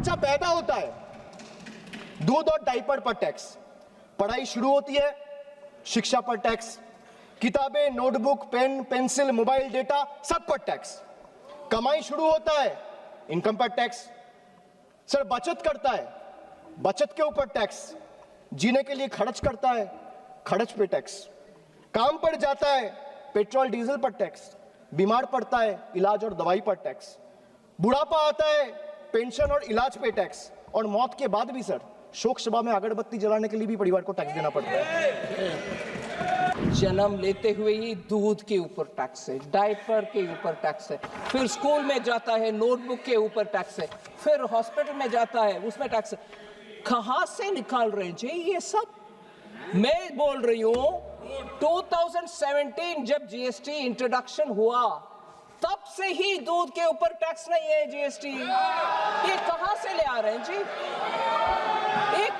बच्चा पैदा होता है, दूध और डायपर पर टैक्स, पढ़ाई शुरू होती है, शिक्षा पर टैक्स, किताबें, notebook, pen, pencil, mobile data सब पर टैक्स, कमाई शुरू होता है, इनकम पर टैक्स। सर बचत करता है, बचत के ऊपर टैक्स, जीने के लिए खर्च करता है, खर्च पे टैक्स, काम पर जाता है, पेट्रोल डीजल पर टैक्स, बीमार पड़ता है, इलाज और दवाई पर टैक्स, बुढ़ापा आता है, पेंशन और इलाज पे टैक्स, और मौत के बाद भी सर शोक सभा में अगरबत्ती जलाने के लिए भी परिवार को टैक्स देना पड़ता है। जन्म लेते हुए ही दूध के ऊपर टैक्स है, डायपर के ऊपर टैक्स है, फिर स्कूल में जाता है नोटबुक के ऊपर टैक्स है, फिर हॉस्पिटल में जाता है उसमें टैक्स है। कहां से निकाल रहे हैं जी ये सब? मैं बोल रही हूं 2017 जब जीएसटी इंट्रोडक्शन हुआ तब से ही दूध के ऊपर टैक्स नहीं है जीएसटी। ये कहां से ले आ रहे हैं जी? एक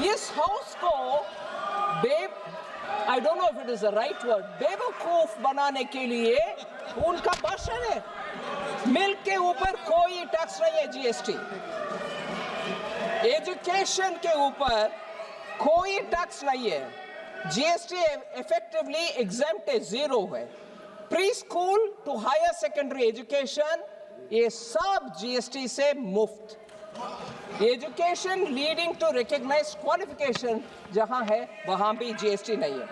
इस हाउस को I don't know if it is the right word, बेवकूफ बनाने के लिए उनका भाषण है। मिल्क के ऊपर कोई टैक्स नहीं है जीएसटी, एजुकेशन के ऊपर कोई टैक्स नहीं है, जीएसटी इफेक्टिवली एग्जेम्प्ट है, जीरो है। Pre school to higher secondary education ये सब जीएसटी से मुफ्त। Education leading to recognised qualification जहां है वहां भी जीएसटी नहीं है।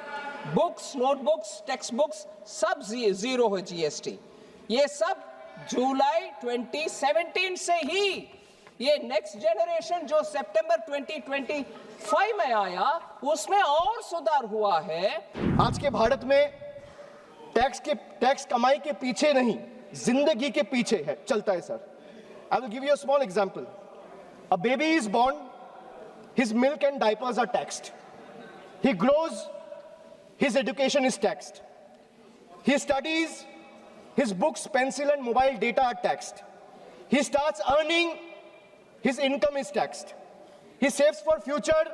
बुक्स, नोटबुक्स, टेक्स्ट बुक्स सब जीरो है जीएसटी। ये सब जुलाई 2017 से ही, ये नेक्स्ट जनरेशन जो सितंबर 2025 में आया उसमें और सुधार हुआ है। आज के भारत में टैक्स कमाई के पीछे नहीं, जिंदगी के पीछे है, चलता है sir. I will give you a small example. A baby is born, his milk and diapers are taxed. He grows, his education is taxed. He studies, his books, pencil and mobile data are taxed. He starts earning, his income is taxed. He saves for future,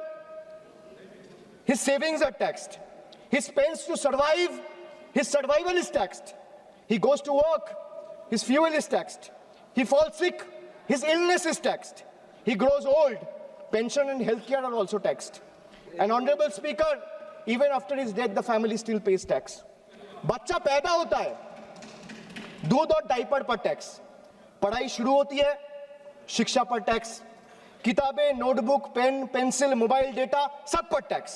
his savings are taxed. He spends to survive, his survival is taxed. He goes to work, his fuel is taxed. He falls sick, his illness is taxed. He grows old, pension and healthcare are also taxed. And Honorable Speaker, even after his death, the family still pays tax. बच्चा पैदा होता है, दूध और diaper पर tax, पढ़ाई शुरू होती है, शिक्षा पर टैक्स, किताबें, notebook, pen, pencil, mobile data सब पर टैक्स,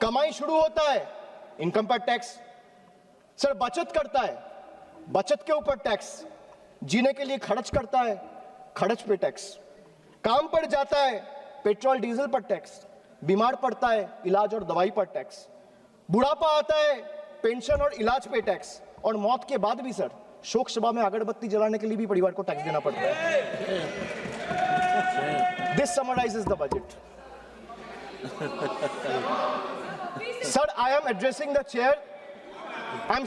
कमाई शुरू होता है, इनकम पर टैक्स। सर बचत करता है, बचत के ऊपर टैक्स, जीने के लिए खर्च करता है, खर्च पे टैक्स, काम पर जाता है, पेट्रोल डीजल पर टैक्स, बीमार पड़ता है, इलाज और दवाई पर टैक्स, बुढ़ापा आता है, पेंशन और इलाज पे टैक्स, और मौत के बाद भी सर शोक सभा में अगरबत्ती जलाने के लिए भी परिवार को टैक्स देना पड़ता है। This summarises the budget. Sir I am addressing the chair. I am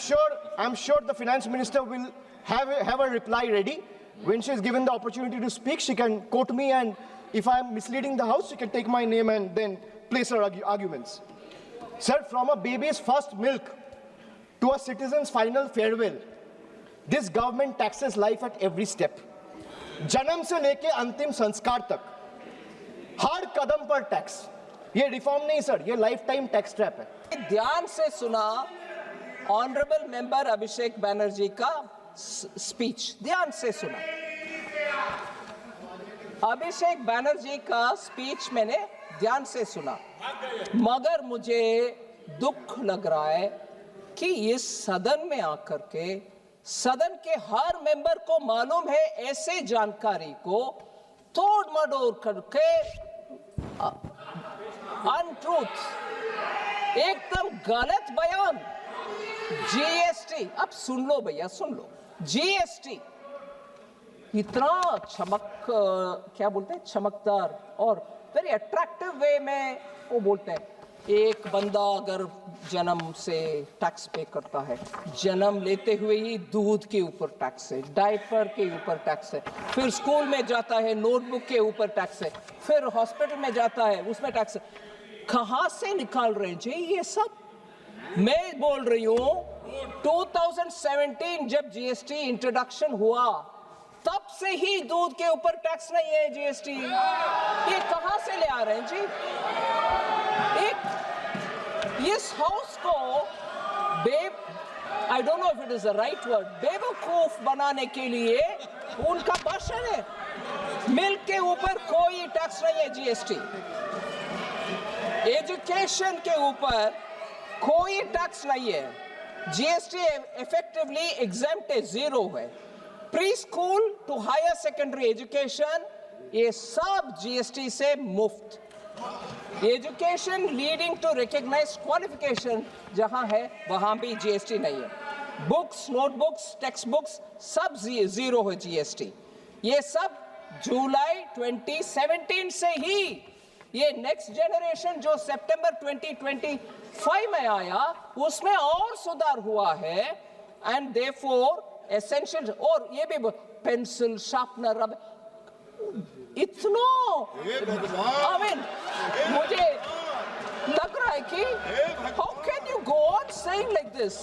sure the finance minister will have a reply ready. When she is given the opportunity to speak, she can quote me, and if I am misleading the house, she can take my name and then place her arguments. Sir, from a baby's first milk to a citizen's final farewell, this government taxes life at every step. जन्म से लेके अंतिम संस्कार तक हर कदम पर tax. ये reform नहीं sir, ये लाइफ टाइम टैक्स ट्रैप है। ध्यान से सुना ऑनरेबल मेंबर अभिषेक बैनर्जी का स्पीच, ध्यान से सुना। अभिषेक बैनर्जी का स्पीच मैंने ध्यान से सुना, मगर मुझे दुख लग रहा है कि इस सदन में आकर के सदन के हर मेंबर को मालूम है ऐसे जानकारी को तोड़ मडोड़ करके अनट्रूथ, एकदम गलत बयान। जीएसटी, अब सुन लो भैया, सुन लो। जीएसटी इतना क्या बोलते हैं, चमकदार और वेरी अट्रैक्टिव वे में वो बोलते हैं। एक बंदा अगर जन्म से टैक्स पे करता है, जन्म लेते हुए ही दूध के ऊपर टैक्स है, डायपर के ऊपर टैक्स है, फिर स्कूल में जाता है नोटबुक के ऊपर टैक्स है, फिर हॉस्पिटल में जाता है उसमें टैक्स है। कहां से निकाल रहे हैं जी ये सब? मैं बोल रही हूं 2017 जब जीएसटी इंट्रोडक्शन हुआ तब से ही दूध के ऊपर टैक्स नहीं है जीएसटी। ये कहां से ले आ रहे हैं जी? एक इस हाउस को I don't know if it is the right word, बेवकूफ बनाने के लिए उनका भाषण है। मिल्क के ऊपर कोई टैक्स नहीं है जीएसटी। एजुकेशन के ऊपर कोई टैक्स नहीं है। जीएसटी इफेक्टिवली एग्जेम्प्ट है, जीरो है। Pre school to higher secondary education ये सब जीएसटी से मुफ्त। Education leading to recognised qualification जहां है वहां भी जीएसटी नहीं है। बुक्स, नोटबुक्स, टेक्स्ट बुक्स सब जीरो है जीएसटी। ये सब जुलाई 2017 से ही, ये नेक्स्ट जनरेशन जो सितंबर 2025 में आया उसमें और सुधार हुआ है। एंड देयरफॉर एसेंशियल, और ये भी पेंसिल, शार्पनर, रबर, इतना आई मीन मुझे लग रहा है कि how can you go on saying like this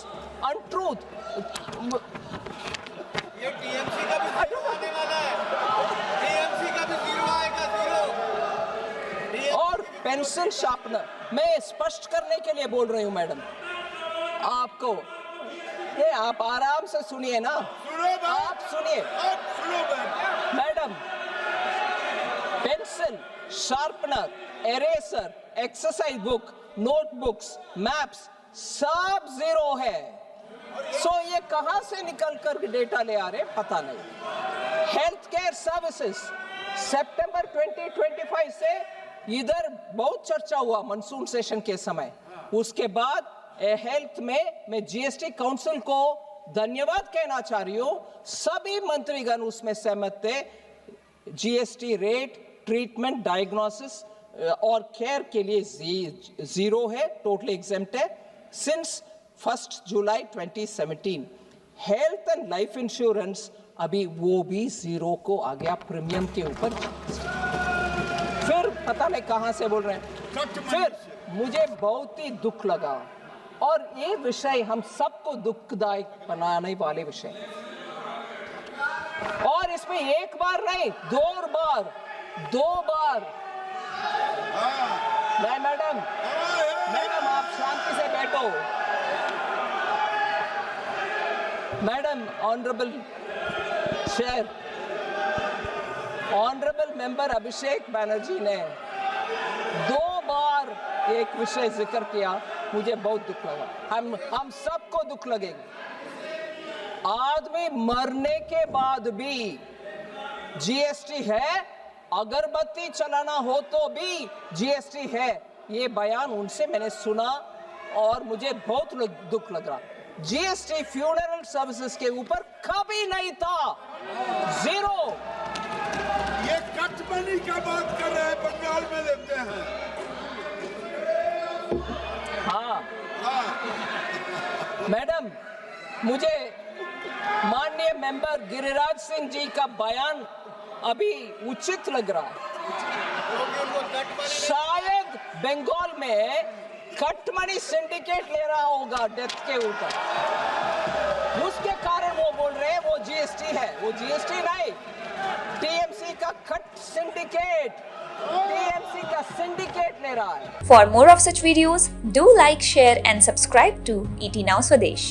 untruth. ये टीएमसी का भी आने वाला है, टीएमसी का भी जीरो आएगा, जीरो। और पेंसिल शार्पनर मैं स्पष्ट करने के लिए बोल रही हूं मैडम आपको, ये आप आराम से सुनिए ना, आप सुनिए madam. Pencil, sharpener, eraser, exercise book, notebooks, maps सब जीरो है। सो ये कहां से निकल कर डेटा ले आ रहे पता नहीं। हेल्थ केयर सर्विसेज सितंबर 2025 से इधर बहुत चर्चा हुआ मानसून सेशन के समय। उसके बाद हेल्थ में मैं जीएसटी काउंसिल को धन्यवाद कहना चाह रही हूं। सभी मंत्रीगण उसमें सहमत थे। जीएसटी रेट ट्रीटमेंट, डायग्नोसिस और केयर के लिए जीरो है, टोटली एग्जेम्प्ट है since 1 July 2017। Health and life insurance अभी वो भी जीरो को आ गया प्रीमियम के ऊपर। फिर पता नहीं कहां से बोल रहे हैं। फिर मुझे बहुत ही दुख लगा, और ये विषय हम सबको दुखदायक बनाने वाले विषय, और इसमें एक बार नहीं दो बार नहीं मैडम, मैडम आप शांति से बैठो। Madam, honourable chair, honourable member Abhishek Banerjee ने 2 बार एक विषय जिक्र किया, मुझे बहुत दुख लगा। हम सबको दुख लगेगा। आदमी मरने के बाद भी जीएसटी है, अगरबत्ती चलाना हो तो भी जीएसटी है। ये बयान उनसे मैंने सुना और मुझे बहुत दुख लग रहा। जीएसटी फ्यूनरल सर्विसेज के ऊपर कभी नहीं था, जीरो। ये कट मनी का बात कर रहे हैं, बंगाल में लेते हैं। हाँ मैडम, मुझे माननीय मेंबर गिरिराज सिंह जी का बयान अभी उचित लग रहा है। शायद बंगाल में कटमनी सिंडिकेट ले रहा होगा डेथ के ऊपर, उसके कारण वो बोल रहे हैं वो जीएसटी है। वो जीएसटी नहीं, टीएमसी का कट सिंडिकेट, टीएमसी का सिंडिकेट ले रहा है। For more of such videos, do like, share and subscribe to ET Now Swadesh.